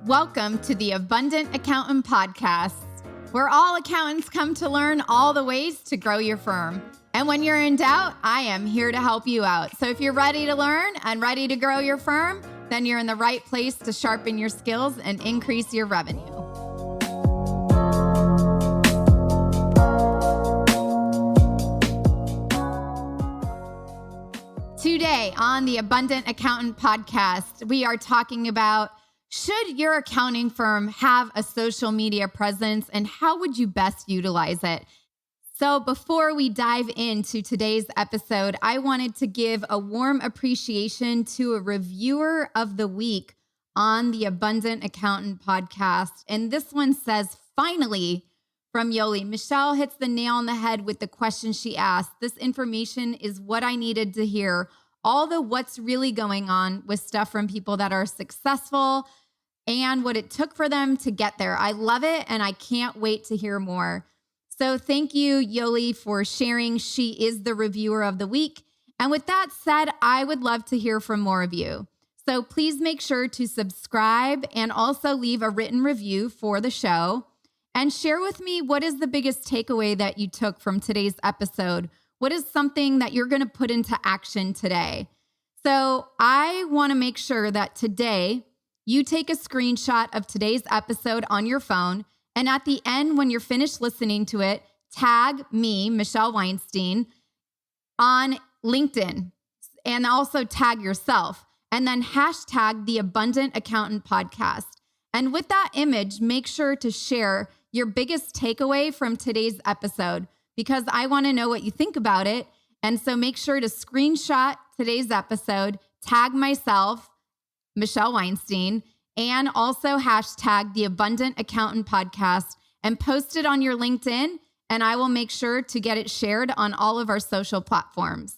Welcome to the Abundant Accountant Podcast, where all accountants come to learn all the ways to grow your firm. And when you're in doubt, I am here to help you out. So if you're ready to learn and ready to grow your firm, then you're in the right place to sharpen your skills and increase your revenue. Today on the Abundant Accountant Podcast, we are talking about, should your accounting firm have a social media presence and how would you best utilize it? So before we dive into today's episode, I wanted to give a warm appreciation to a reviewer of the week on the Abundant Accountant Podcast. And this one says, finally, from Yoli. Michelle hits the nail on the head with the question she asked. This information is what I needed to hear. All the what's really going on with stuff from people that are successful and what it took for them to get there. I love it, and I can't wait to hear more. So thank you, Yoli, for sharing. She is the reviewer of the week. And with that said, I would love to hear from more of you. So please make sure to subscribe and also leave a written review for the show. And share with me, what is the biggest takeaway that you took from today's episode? What is something that you're going to put into action today? So I want to make sure that today you take a screenshot of today's episode on your phone. And at the end, when you're finished listening to it, tag me, Michelle Weinstein, on LinkedIn. And also tag yourself. And then hashtag the Abundant Accountant Podcast. And with that image, make sure to share your biggest takeaway from today's episode, because I want to know what you think about it. And so make sure to screenshot today's episode, tag myself, Michelle Weinstein, and also hashtag the Abundant Accountant Podcast and post it on your LinkedIn, and I will make sure to get it shared on all of our social platforms.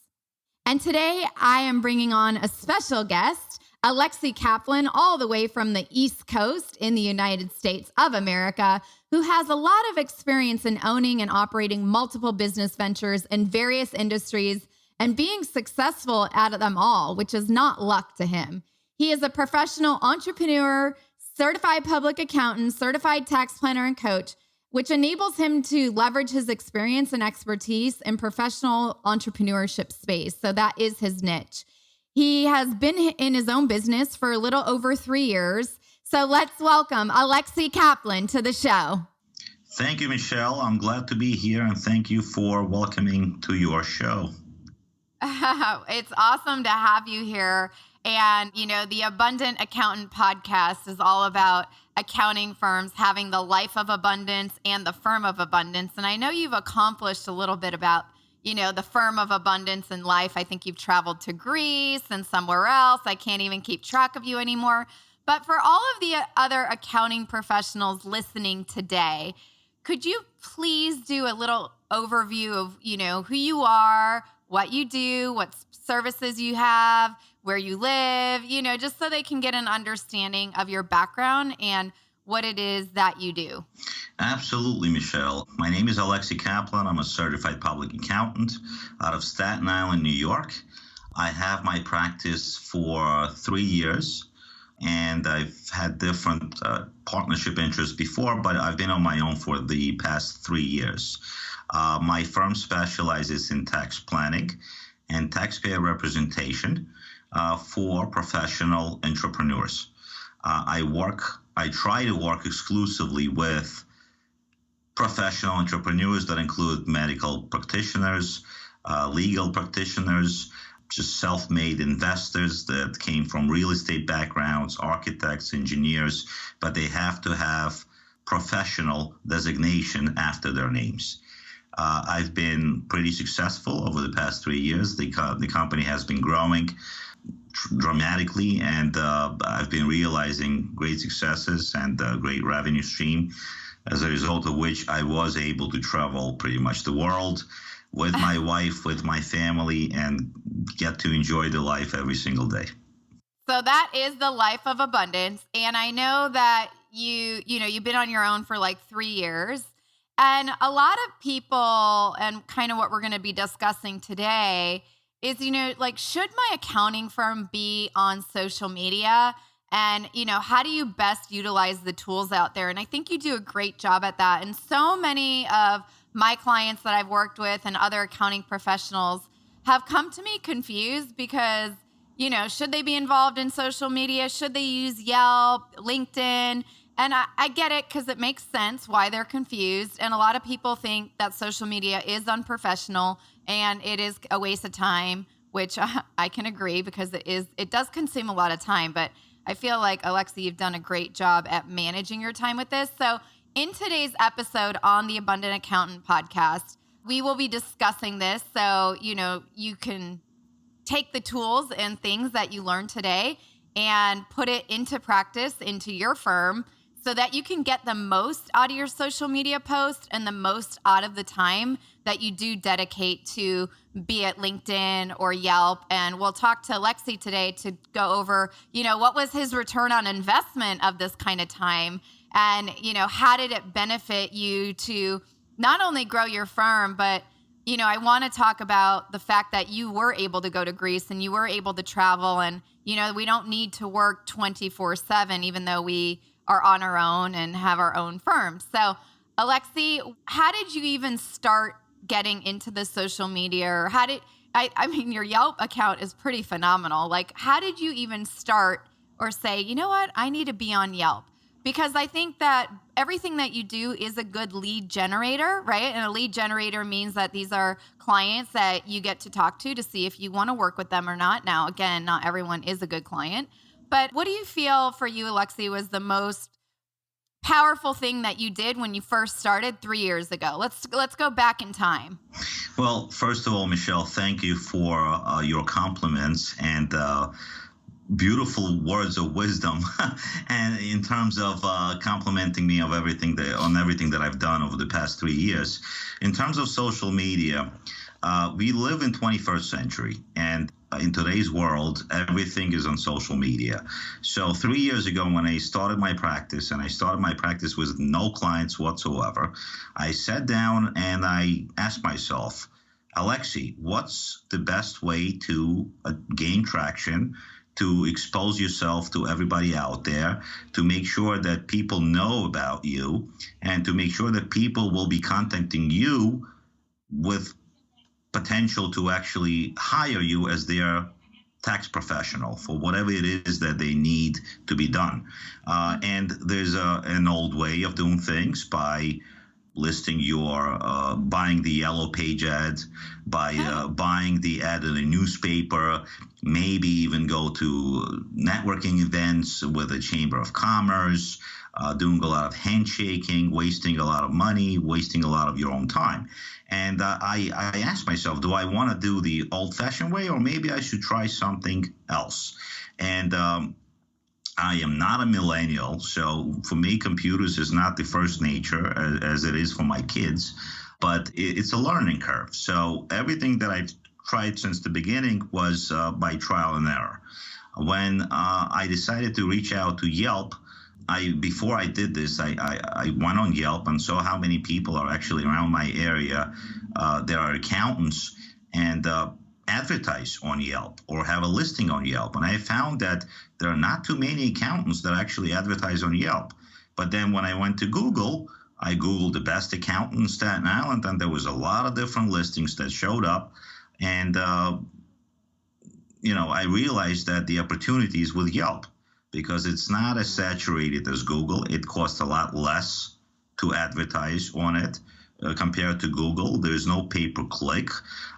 And today I am bringing on a special guest, Alexi Kaplan, all the way from the East Coast in the United States of America, who has a lot of experience in owning and operating multiple business ventures in various industries and being successful at them all, which is not luck to him. He is a professional entrepreneur, certified public accountant, certified tax planner, and coach, which enables him to leverage his experience and expertise in professional entrepreneurship space. So that is his niche. He has been in his own business for a little over 3 years. So let's welcome Alexi Kaplan to the show. Thank you, Michelle. I'm glad to be here, and thank you for welcoming to your show. It's awesome to have you here. And, you know, the Abundant Accountant Podcast is all about accounting firms having the life of abundance and the firm of abundance. And I know you've accomplished a little bit about, you know, the firm of abundance in life. I think you've traveled to Greece and somewhere else. I can't even keep track of you anymore. But for all of the other accounting professionals listening today, could you please do a little overview of, you know, who you are, what you do, what services you have, where you live, you know, just so they can get an understanding of your background and what it is that you do. Absolutely, Michelle. My name is Alexi Kaplan. I'm a certified public accountant out of Staten Island, New York. I have my practice for 3 years, and I've had different partnership interests before, but I've been on my own for the past 3 years. My firm specializes in tax planning and taxpayer representation for professional entrepreneurs. I try to work exclusively with professional entrepreneurs that include medical practitioners, legal practitioners, just self-made investors that came from real estate backgrounds, architects, engineers, but they have to have professional designation after their names. I've been pretty successful over the past 3 years. The company has been growing dramatically, and I've been realizing great successes and a great revenue stream, as a result of which I was able to travel pretty much the world with my wife, with my family, and get to enjoy the life every single day. So that is the life of abundance. And I know that you've been on your own for like 3 years. And a lot of people, and kind of what we're going to be discussing today is, like, should my accounting firm be on social media? And, how do you best utilize the tools out there? And I think you do a great job at that. And so many of my clients that I've worked with and other accounting professionals have come to me confused because, should they be involved in social media? Should they use Yelp, LinkedIn? And I get it because it makes sense why they're confused. And a lot of people think that social media is unprofessional and it is a waste of time, which I can agree because it does consume a lot of time. But I feel like, Alexi, you've done a great job at managing your time with this. So in today's episode on the Abundant Accountant podcast, we will be discussing this. So, you can take the tools and things that you learned today and put it into practice into your firm so that you can get the most out of your social media posts and the most out of the time that you do dedicate to, be it LinkedIn or Yelp. And we'll talk to Alexi today to go over, what was his return on investment of this kind of time? And, how did it benefit you to not only grow your firm, but, I want to talk about the fact that you were able to go to Greece and you were able to travel. And, we don't need to work 24/7, even though we are on our own and have our own firm. So, Alexi, how did you even start getting into the social media? Or your Yelp account is pretty phenomenal. Like, how did you even start or say, you know what, I need to be on Yelp? Because I think that everything that you do is a good lead generator, right? And a lead generator means that these are clients that you get to talk to see if you want to work with them or not. Now, again, not everyone is a good client. But what do you feel for you, Alexi, was the most powerful thing that you did when you first started 3 years ago? Let's go back in time. Well, first of all, Michelle, thank you for your compliments and beautiful words of wisdom, and in terms of complimenting me on everything that I've done over the past 3 years. In terms of social media, we live in 21st century, and in today's world, everything is on social media. So 3 years ago, when I started my practice, and I started my practice with no clients whatsoever, I sat down and I asked myself, Alexi, what's the best way to gain traction, to expose yourself to everybody out there, to make sure that people know about you, and to make sure that people will be contacting you with potential to actually hire you as their tax professional for whatever it is that they need to be done. And there's an old way of doing things by listing your buying the yellow page ad, by buying the ad in a newspaper, maybe even go to networking events with the Chamber of Commerce, doing a lot of handshaking, wasting a lot of money, wasting a lot of your own time. And I asked myself, do I want to do the old-fashioned way, or maybe I should try something else? And I am not a millennial, so for me, computers is not the first nature as it is for my kids, but it's a learning curve. So everything that I've tried since the beginning was by trial and error. When I decided to reach out to Yelp, before I did this, I went on Yelp and saw how many people are actually around my area. There are accountants and advertise on Yelp or have a listing on Yelp. And I found that there are not too many accountants that actually advertise on Yelp. But then when I went to Google, I Googled the best accountant in Staten Island, and there was a lot of different listings that showed up. And, I realized that the opportunities with Yelp, because it's not as saturated as Google. It costs a lot less to advertise on it compared to Google. There's no pay-per-click.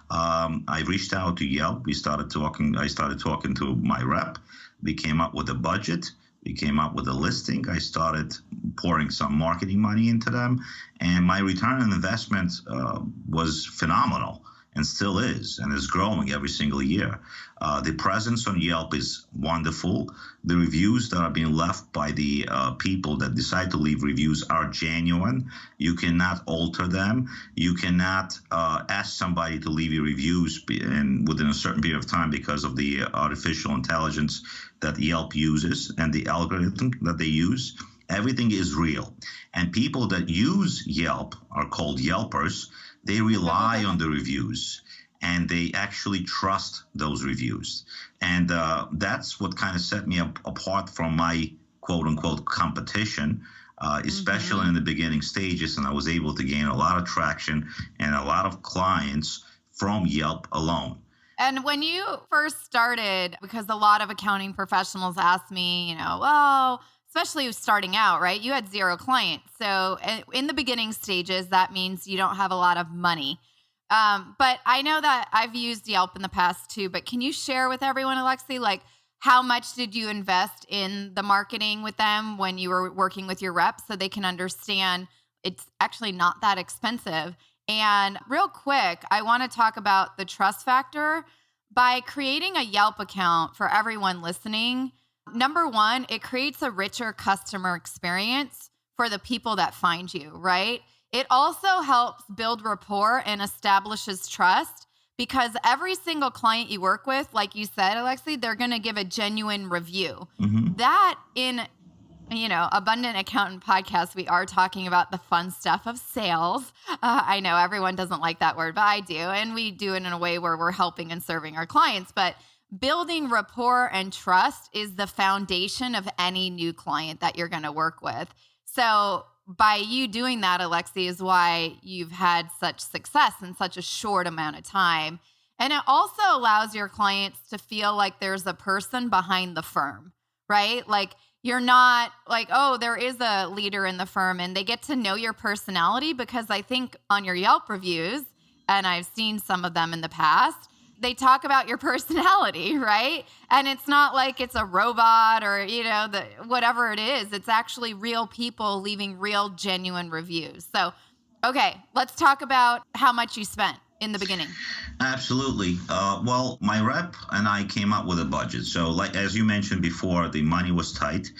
I reached out to Yelp. I started talking to my rep. We came up with a budget. We came up with a listing. I started pouring some marketing money into them, and my return on investment was phenomenal, and still is, and is growing every single year. The presence on Yelp is wonderful. The reviews that are being left by the people that decide to leave reviews are genuine. You cannot alter them. You cannot ask somebody to leave you reviews within a certain period of time because of the artificial intelligence that Yelp uses and the algorithm that they use. Everything is real. And people that use Yelp are called Yelpers. They rely on the reviews. and they actually trust those reviews. And that's what kind of set me apart from my quote unquote competition, especially in the beginning stages. And I was able to gain a lot of traction and a lot of clients from Yelp alone. And when you first started, because a lot of accounting professionals ask me, well, especially starting out, right? You had 0 clients. So in the beginning stages, that means you don't have a lot of money. But I know that I've used Yelp in the past too, but can you share with everyone, Alexi, like how much did you invest in the marketing with them when you were working with your reps so they can understand it's actually not that expensive? And real quick, I want to talk about the trust factor. By creating a Yelp account for everyone listening, number one, it creates a richer customer experience for the people that find you, right? It also helps build rapport and establishes trust because every single client you work with, like you said, Alexi, they're going to give a genuine review. That in Abundant Accountant podcast, we are talking about the fun stuff of sales. I know everyone doesn't like that word, but I do. And we do it in a way where we're helping and serving our clients. But building rapport and trust is the foundation of any new client that you're going to work with. So by you doing that, Alexi, is why you've had such success in such a short amount of time. And it also allows your clients to feel like there's a person behind the firm, right? Like, you're not like, oh, there is a leader in the firm, and they get to know your personality because I think on your Yelp reviews, and I've seen some of them in the past, they talk about your personality, right? And it's not like it's a robot or, whatever it is. It's actually real people leaving real, genuine reviews. So, okay, let's talk about how much you spent in the beginning. Absolutely. Well, my rep and I came up with a budget. So like, as you mentioned before, the money was tight,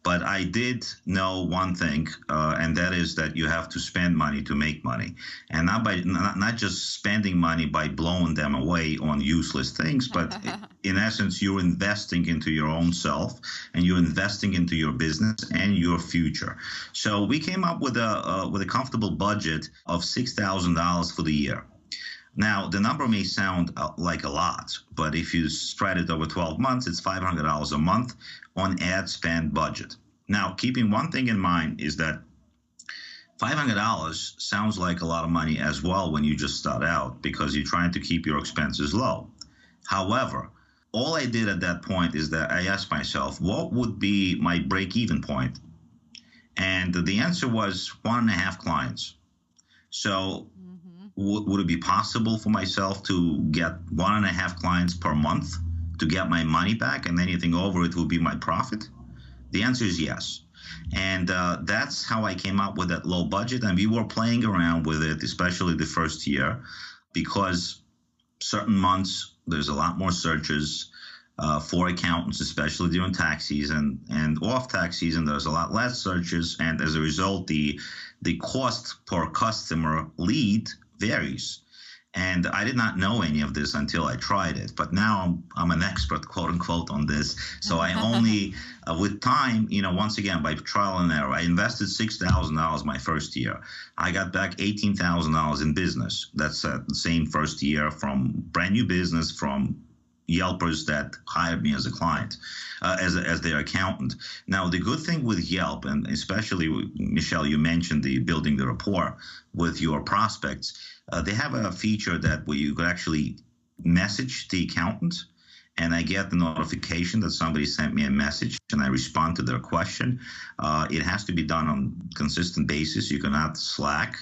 but I did know one thing, and that is that you have to spend money to make money, and not just spending money by blowing them away on useless things, but in essence, you're investing into your own self and you're investing into your business and your future. So we came up with a comfortable budget of $6,000 for the year. Now, the number may sound like a lot, but if you spread it over 12 months, it's $500 a month on ad spend budget. Now, keeping one thing in mind is that $500 sounds like a lot of money as well when you just start out because you're trying to keep your expenses low. However, all I did at that point is that I asked myself, what would be my break-even point? And the answer was 1.5 clients. So would it be possible for myself to get 1.5 clients per month to get my money back, and anything over it will be my profit? The answer is yes. And that's how I came up with that low budget. And we were playing around with it, especially the first year, because certain months there's a lot more searches for accountants, especially during tax season, and off tax season there's a lot less searches. And as a result, the cost per customer lead varies. And I did not know any of this until I tried it. But now I'm an expert, quote unquote, on this. So I only, with time, once again, by trial and error, I invested $6,000 my first year. I got back $18,000 in business. That's the same first year from brand new business from Yelpers that hired me as a client, as their accountant. Now, the good thing with Yelp, and especially, Michelle, you mentioned the building the rapport with your prospects, they have a feature that where you could actually message the accountant, and I get the notification that somebody sent me a message, and I respond to their question. It has to be done on a consistent basis. You cannot slack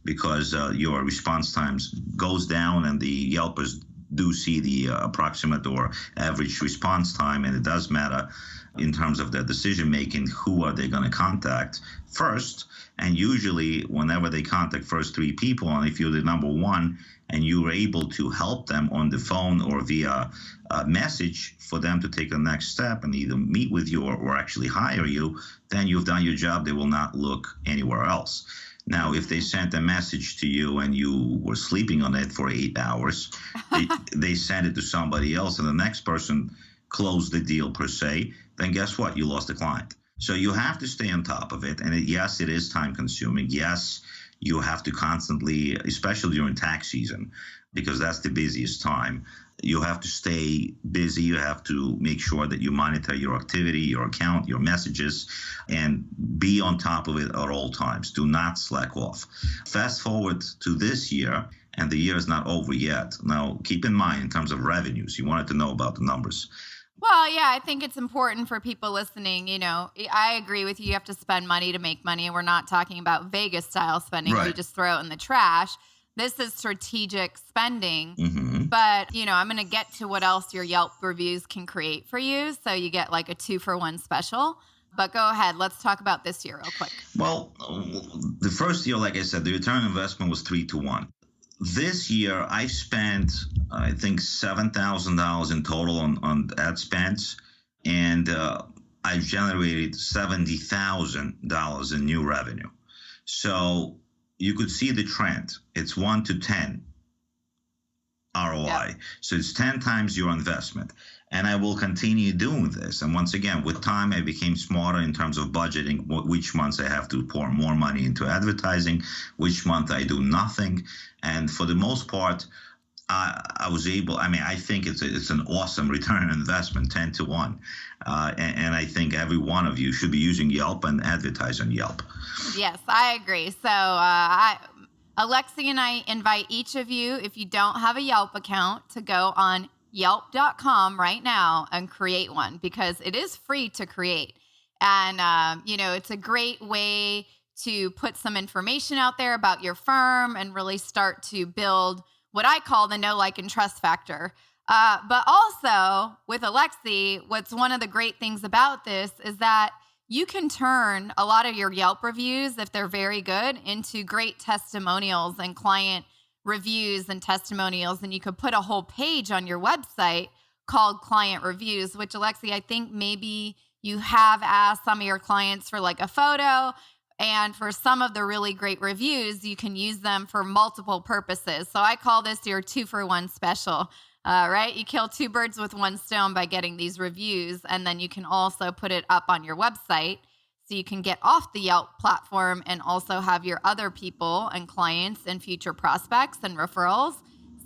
because your response times goes down, and the Yelpers do see the approximate or average response time, and it does matter in terms of their decision making. Who are they going to contact first? And usually whenever they contact first 3 people, and if you're the number one and you're able to help them on the phone or via a message for them to take the next step and either meet with you or actually hire you, then you've done your job. They will not look anywhere else. Now, if they sent a message to you and you were sleeping on it for 8 hours, they sent it to somebody else and the next person closed the deal per se, then guess what? You lost a client. So you have to stay on top of it. And yes, it is time consuming. Yes, You have to constantly, especially during tax season, because that's the busiest time, you have to stay busy. You have to make sure that you monitor your activity, your account, your messages, and be on top of it at all times. Do not slack off. Fast forward to this year, and the year is not over yet. Now, keep in mind, in terms of revenues, you wanted to know about the numbers. Well, yeah, I think it's important for people listening. I agree with you. You have to spend money to make money. We're not talking about Vegas style spending where you just throw it in the trash. This is strategic spending. Mm-hmm. But, I'm going to get to what else your Yelp reviews can create for you. So you get like a 2-for-1 special. But go ahead. Let's talk about this year real quick. Well, the first year, like I said, the return on investment was 3-to-1. This year, I spent, I think, $7,000 in total on ad spends, and I've generated $70,000 in new revenue. So you could see the trend. It's 1 to 10 ROI. Yeah. So it's 10 times your investment. And I will continue doing this. And once again, with time, I became smarter in terms of budgeting, which months I have to pour more money into advertising, which month I do nothing. And for the most part, I was able, I think it's an awesome return on investment, 10-to-1. And I think every one of you should be using Yelp and advertise on Yelp. Yes, I agree. So Alexi and I invite each of you, if you don't have a Yelp account, to go on Yelp.com right now and create one, because it is free to create. And, it's a great way to put some information out there about your firm and really start to build what I call the know, like, and trust factor. But also with Alexi, what's one of the great things about this is that you can turn a lot of your Yelp reviews, if they're very good, into great testimonials and client reviews and testimonials. And you could put a whole page on your website called client reviews, which, Alexi, I think maybe you have asked some of your clients for like a photo. And for some of the really great reviews, you can use them for multiple purposes. So I call this your 2-for-1 special, right? You kill 2 birds with 1 stone by getting these reviews. And then you can also put it up on your website so you can get off the Yelp platform and also have your other people and clients and future prospects and referrals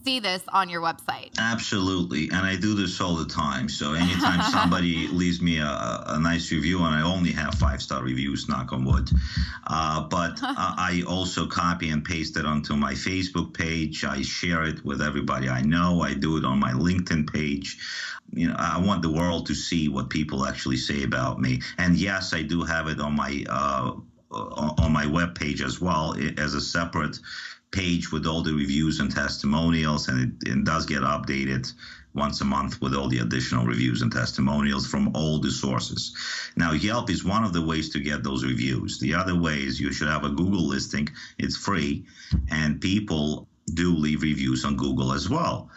see this on your website. Absolutely. And I do this all the time. So anytime somebody leaves me a nice review, and I only have 5-star reviews, knock on wood, but I also copy and paste it onto my Facebook page. I share it with everybody I know. I do it on my LinkedIn page. I want the world to see what people actually say about me. And yes, I do have it on my web page as well, as a separate page with all the reviews and testimonials, and it does get updated once a month with all the additional reviews and testimonials from all the sources. Now, Yelp is one of the ways to get those reviews. The other way is you should have a Google listing. It's free, and people do leave reviews on Google as well.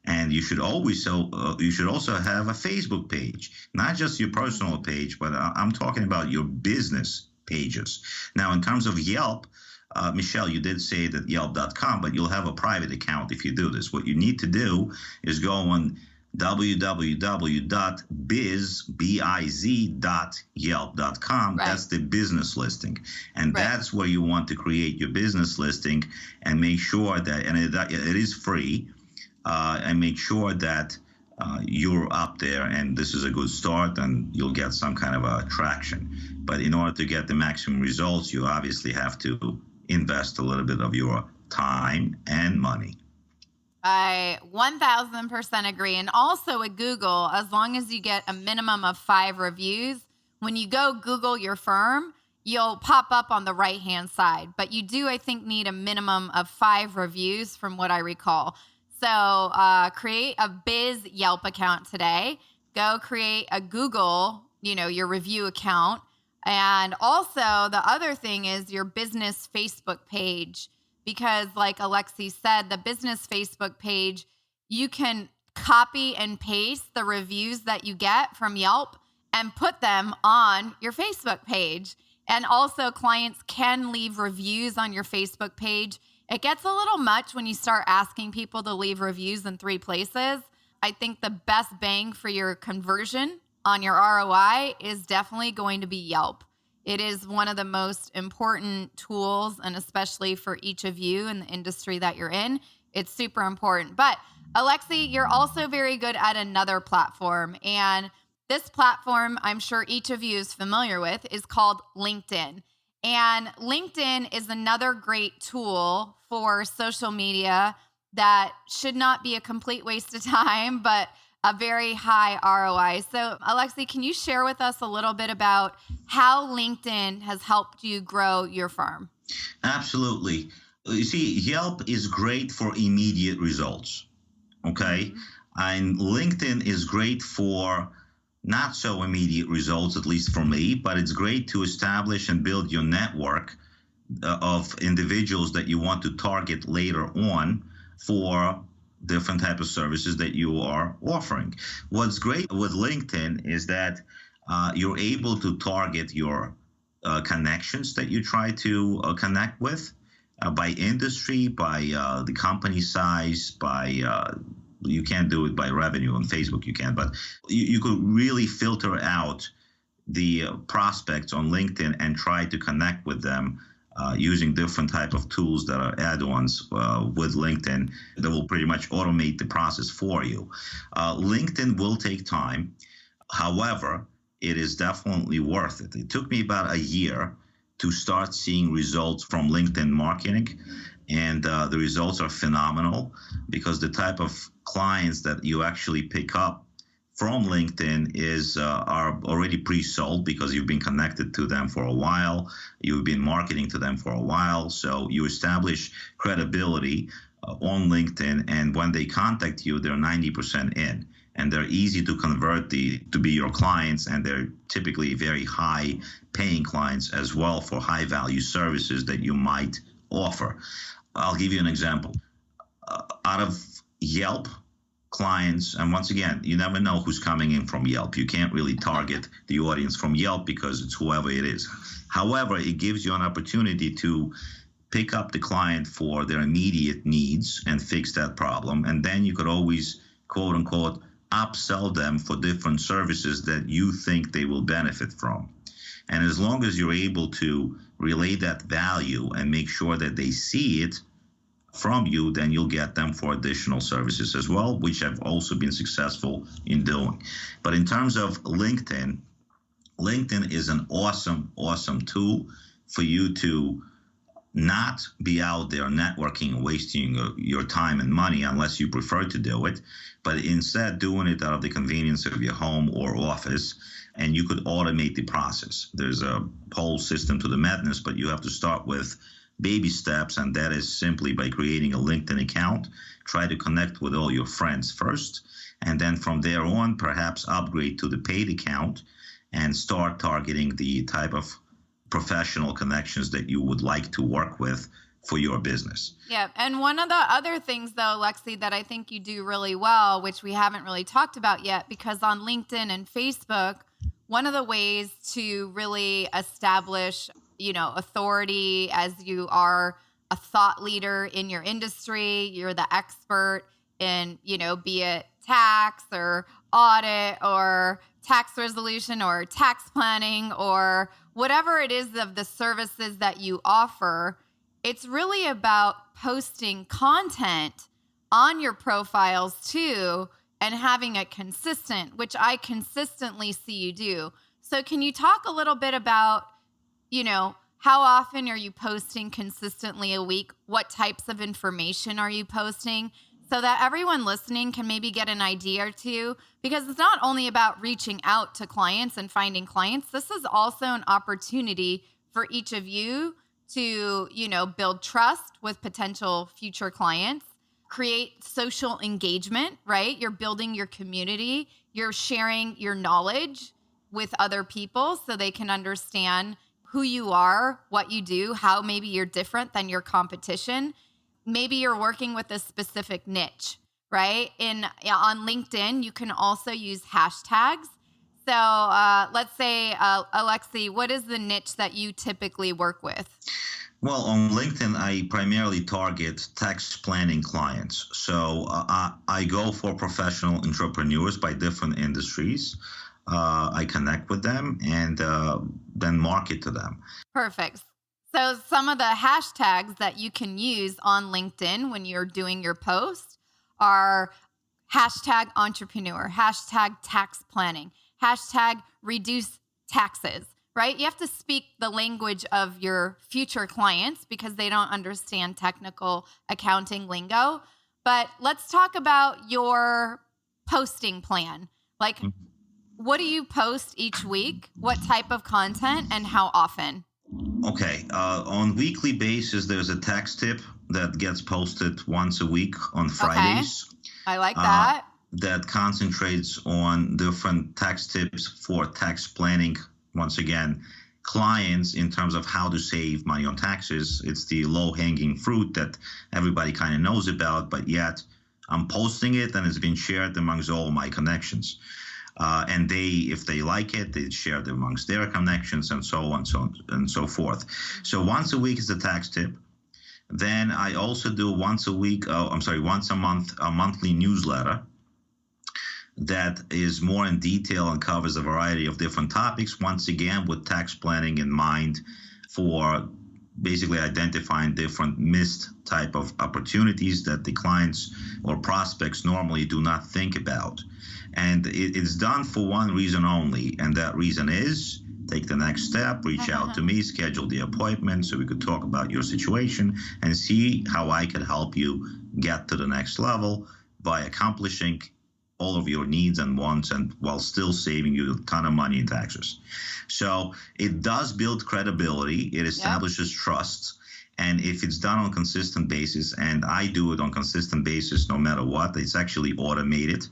And you should also have a Facebook page, not just your personal page, but I'm talking about your business pages. Now, in terms of Yelp, Michelle, you did say that Yelp.com, but you'll have a private account if you do this. What you need to do is go on www.biz.yelp.com. Right. That's the business listing. And right. That's where you want to create your business listing and make sure that, and it is free, and make sure that you're up there, and this is a good start, and you'll get some kind of a traction. But in order to get the maximum results, you obviously have to invest a little bit of your time and money. I 1000% agree. And also with Google, as long as you get a minimum of 5 reviews, when you go Google your firm, you'll pop up on the right-hand side. But you do, I think, need a minimum of 5 reviews from what I recall. So create a Biz Yelp account today. Go create a Google, your review account. And also the other thing is your business Facebook page, because like Alexi said, the business Facebook page, you can copy and paste the reviews that you get from Yelp and put them on your Facebook page. And also clients can leave reviews on your Facebook page. It gets a little much when you start asking people to leave reviews in 3 places. I think the best bang for your conversion on your ROI is definitely going to be Yelp. It is one of the most important tools, and especially for each of you in the industry that you're in, it's super important. But Alexi, you're also very good at another platform. And this platform, I'm sure each of you is familiar with, is called LinkedIn. And LinkedIn is another great tool for social media that should not be a complete waste of time, but a very high ROI. So, Alexi, can you share with us a little bit about how LinkedIn has helped you grow your firm? Absolutely. You see, Yelp is great for immediate results, okay? And LinkedIn is great for not so immediate results, at least for me, but it's great to establish and build your network of individuals that you want to target later on for different type of services that you are offering. What's great with LinkedIn is that you're able to target your connections that you try to connect with by industry, by the company size, by you can't do it by revenue on Facebook, you can, but you could really filter out the prospects on LinkedIn and try to connect with them using different type of tools that are add-ons with LinkedIn that will pretty much automate the process for you. LinkedIn will take time. However, it is definitely worth it. It took me about a year to start seeing results from LinkedIn marketing, and the results are phenomenal because the type of clients that you actually pick up from LinkedIn are already pre-sold because you've been connected to them for a while. You've been marketing to them for a while. So you establish credibility on LinkedIn. And when they contact you, they're 90% in. And they're easy to convert to be your clients. And they're typically very high paying clients as well for high value services that you might offer. I'll give you an example. Out of Yelp clients, and once again, you never know who's coming in from Yelp. You can't really target the audience from Yelp because it's whoever it is. However, it gives you an opportunity to pick up the client for their immediate needs and fix that problem. And then you could always, quote unquote, upsell them for different services that you think they will benefit from. And as long as you're able to relay that value and make sure that they see it from you, then you'll get them for additional services as well, which I've also been successful in doing. But in terms of LinkedIn, LinkedIn is an awesome, awesome tool for you to not be out there networking and wasting your time and money unless you prefer to do it, but instead doing it out of the convenience of your home or office, and you could automate the process. There's a whole system to the madness, but you have to start with baby steps, and that is simply by creating a LinkedIn account. Try to connect with all your friends first, and then from there on, perhaps upgrade to the paid account and start targeting the type of professional connections that you would like to work with for your business. Yeah. And one of the other things, though, Lexi, that I think you do really well, which we haven't really talked about yet, because on LinkedIn and Facebook, one of the ways to really establish authority as you are a thought leader in your industry, you're the expert in, be it tax or audit or tax resolution or tax planning or whatever it is of the services that you offer. It's really about posting content on your profiles too and having it consistent, which I consistently see you do. So can you talk a little bit about how often are you posting consistently a week? What types of information are you posting? So that everyone listening can maybe get an idea or two, because it's not only about reaching out to clients and finding clients. This is also an opportunity for each of you to, build trust with potential future clients, create social engagement, right? You're building your community. You're sharing your knowledge with other people so they can understand who you are, what you do, how maybe you're different than your competition. Maybe you're working with a specific niche, right? On LinkedIn, you can also use hashtags. So let's say, Alexi, what is the niche that you typically work with? Well, on LinkedIn, I primarily target tax planning clients. So I go for professional entrepreneurs by different industries. I connect with them and then market to them. Perfect. So some of the hashtags that you can use on LinkedIn when you're doing your post are hashtag entrepreneur, hashtag tax planning, hashtag reduce taxes, right? You have to speak the language of your future clients because they don't understand technical accounting lingo. But let's talk about your posting plan. Like, what do you post each week? What type of content and how often? Okay. On weekly basis, there's a tax tip that gets posted once a week on Fridays. Okay. I like that. That concentrates on different tax tips for tax planning. Once again, clients in terms of how to save money on taxes. It's the low-hanging fruit that everybody kind of knows about, but yet I'm posting it and it's been shared amongst all my connections. And they, if they like it, they share it amongst their connections and so on and so forth. So once a week is the tax tip. Then I also do once a month, a monthly newsletter that is more in detail and covers a variety of different topics, once again with tax planning in mind for basically identifying different missed type of opportunities that the clients or prospects normally do not think about. And it's done for one reason only, and that reason is take the next step, reach out to me, schedule the appointment so we could talk about your situation and see how I could help you get to the next level by accomplishing all of your needs and wants and while still saving you a ton of money in taxes. So it does build credibility. It establishes trust. And if it's done on a consistent basis, and I do it on a consistent basis no matter what, it's actually automated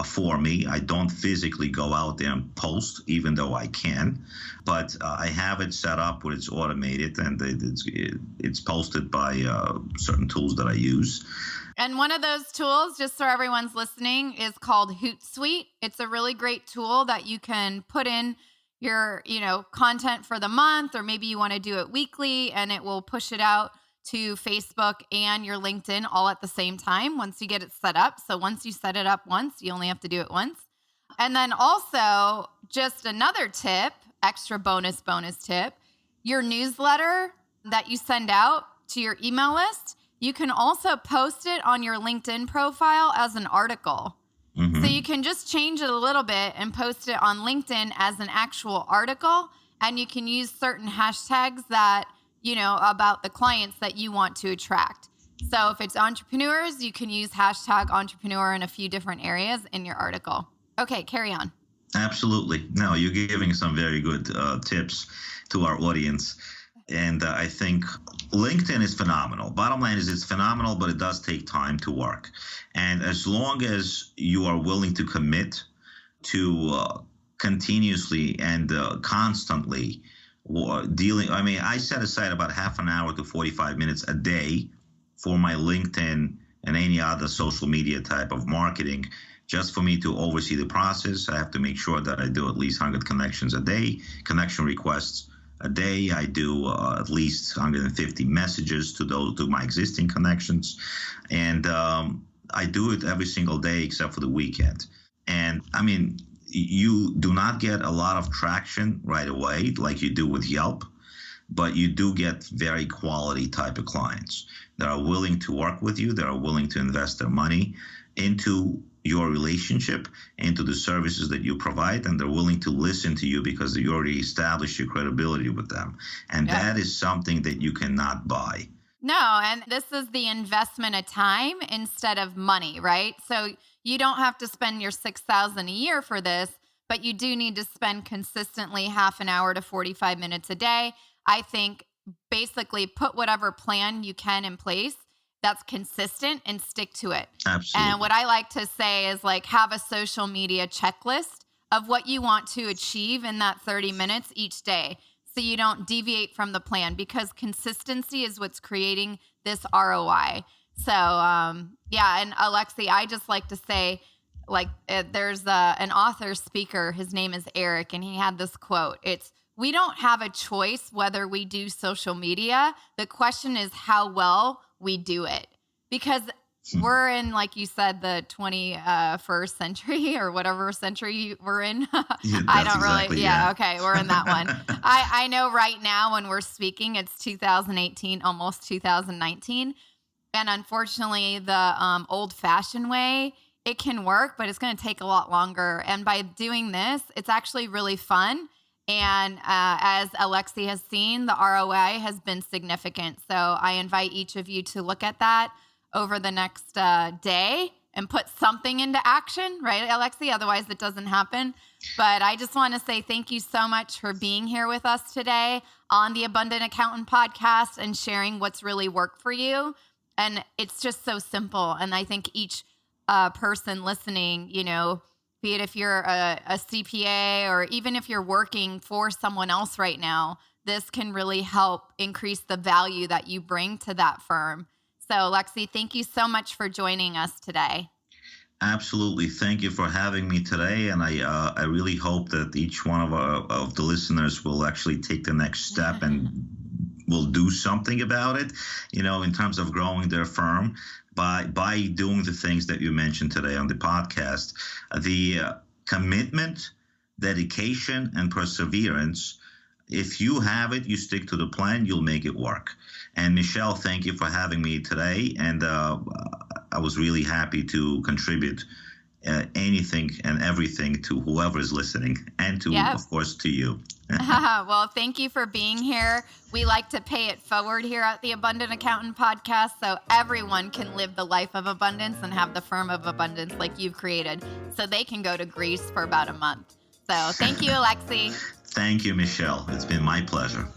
for me. I don't physically go out there and post, even though I can. But I have it set up where it's automated, and it's posted by certain tools that I use. And one of those tools, just so everyone's listening, is called Hootsuite. It's a really great tool that you can put in your, content for the month, or maybe you want to do it weekly, and it will push it out to Facebook and your LinkedIn all at the same time once you get it set up. So once you set it up once, you only have to do it once. And then also, just another tip, extra bonus tip, your newsletter that you send out to your email list, you can also post it on your LinkedIn profile as an article. Mm-hmm. So you can just change it a little bit and post it on LinkedIn as an actual article. And you can use certain hashtags that, about the clients that you want to attract. So if it's entrepreneurs, you can use hashtag entrepreneur in a few different areas in your article. Okay, carry on. Absolutely. No, you're giving some very good tips to our audience. And I think LinkedIn is phenomenal. Bottom line is it's phenomenal, but it does take time to work. And as long as you are willing to commit to continuously and constantly dealing, I set aside about half an hour to 45 minutes a day for my LinkedIn and any other social media type of marketing, just for me to oversee the process. I have to make sure that I do at least 100 connections a day, connection requests a day. I do at least 150 messages to my existing connections. And I do it every single day except for the weekend. And you do not get a lot of traction right away like you do with Yelp, but you do get very quality type of clients that are willing to work with you, that are willing to invest their money into your relationship, into the services that you provide, and they're willing to listen to you because you already established your credibility with them. And that is something that you cannot buy. No, and this is the investment of time instead of money, right? So you don't have to spend your $6,000 a year for this, but you do need to spend consistently half an hour to 45 minutes a day. I think basically put whatever plan you can in place that's consistent and stick to it. Absolutely. And what I like to say is have a social media checklist of what you want to achieve in that 30 minutes each day, so you don't deviate from the plan, because consistency is what's creating this ROI. So, and Alexi, I just like to say, there's an author speaker, his name is Eric, and he had this quote. We don't have a choice whether we do social media. The question is how well we do it. Because we're in, like you said, the 21st century or whatever century we're in. Yeah, I that's don't really, exactly, yeah, yeah. okay, we're in that one. I know right now when we're speaking, it's 2018, almost 2019. And unfortunately, the old-fashioned way, it can work, but it's going to take a lot longer. And by doing this, it's actually really fun. And as Alexi has seen, the ROI has been significant. So I invite each of you to look at that over the next day and put something into action, right, Alexi? Otherwise, it doesn't happen. But I just want to say thank you so much for being here with us today on the Abundant Accountant podcast and sharing what's really worked for you. And it's just so simple. And I think each person listening, be it if you're a CPA or even if you're working for someone else right now, this can really help increase the value that you bring to that firm. So, Alexi, thank you so much for joining us today. Absolutely. Thank you for having me today. And I really hope that each one of the listeners will actually take the next step and will do something about it, in terms of growing their firm by doing the things that you mentioned today on the podcast. The commitment, dedication, and perseverance. If you have it, you stick to the plan, you'll make it work. And Michelle, thank you for having me today. And I was really happy to contribute anything and everything to whoever is listening and to, of course, to you. Well, thank you for being here. We like to pay it forward here at the Abundant Accountant podcast so everyone can live the life of abundance and have the firm of abundance like you've created so they can go to Greece for about a month. So thank you, Alexi. Thank you, Michelle. It's been my pleasure.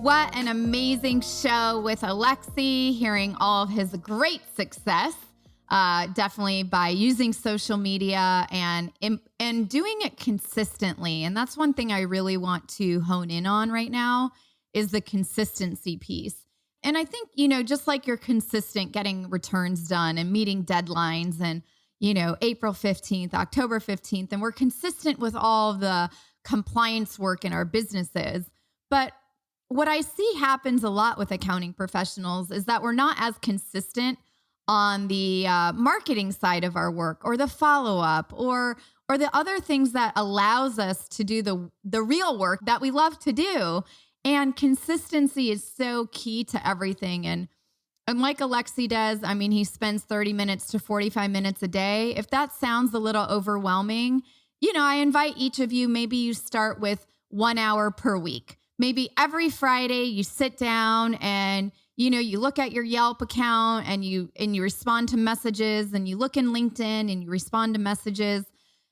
What an amazing show with Alexi, hearing all of his great success, definitely by using social media and doing it consistently. And that's one thing I really want to hone in on right now is the consistency piece. And I think, just like you're consistent getting returns done and meeting deadlines and, April 15th, October 15th, and we're consistent with all the compliance work in our businesses. But what I see happens a lot with accounting professionals is that we're not as consistent on the marketing side of our work or the follow-up or the other things that allows us to do the real work that we love to do. And consistency is so key to everything. And like Alexi does, he spends 30 minutes to 45 minutes a day. If that sounds a little overwhelming, I invite each of you, maybe you start with 1 hour per week. Maybe every Friday you sit down and, you look at your Yelp account and you respond to messages and you look in LinkedIn and you respond to messages.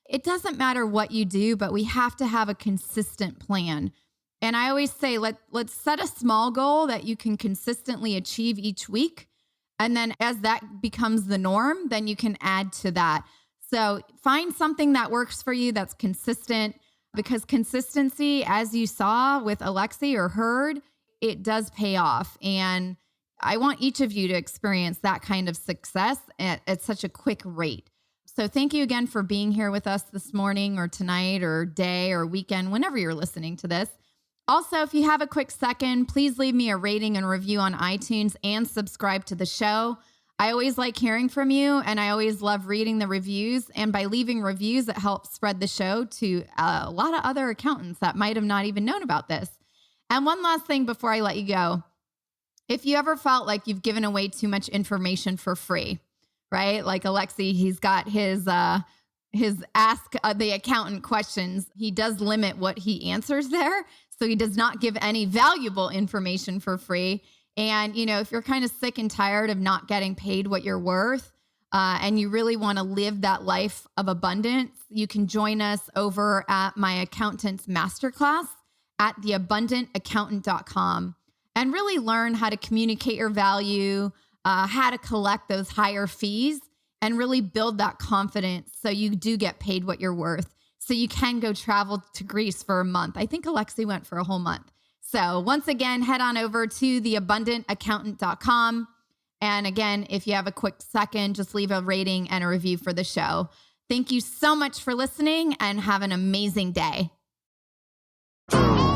It doesn't matter what you do, but we have to have a consistent plan. And I always say, let's set a small goal that you can consistently achieve each week. And then as that becomes the norm, then you can add to that. So find something that works for you that's consistent, because consistency, as you saw with Alexi or heard, it does pay off. And I want each of you to experience that kind of success at such a quick rate. So thank you again for being here with us this morning or tonight or day or weekend, whenever you're listening to this. Also, if you have a quick second, please leave me a rating and review on iTunes and subscribe to the show. I always like hearing from you, and I always love reading the reviews. And by leaving reviews, it helps spread the show to a lot of other accountants that might have not even known about this. And one last thing before I let you go. If you ever felt like you've given away too much information for free, right? Like Alexi, he's got his ask the accountant questions. He does limit what he answers there. So he does not give any valuable information for free. And, if you're kind of sick and tired of not getting paid what you're worth, and you really want to live that life of abundance, you can join us over at my accountant's masterclass at theabundantaccountant.com and really learn how to communicate your value, how to collect those higher fees, and really build that confidence so you do get paid what you're worth. So you can go travel to Greece for a month. I think Alexi went for a whole month. So once again, head on over to theabundantaccountant.com. And again, if you have a quick second, just leave a rating and a review for the show. Thank you so much for listening and have an amazing day. you.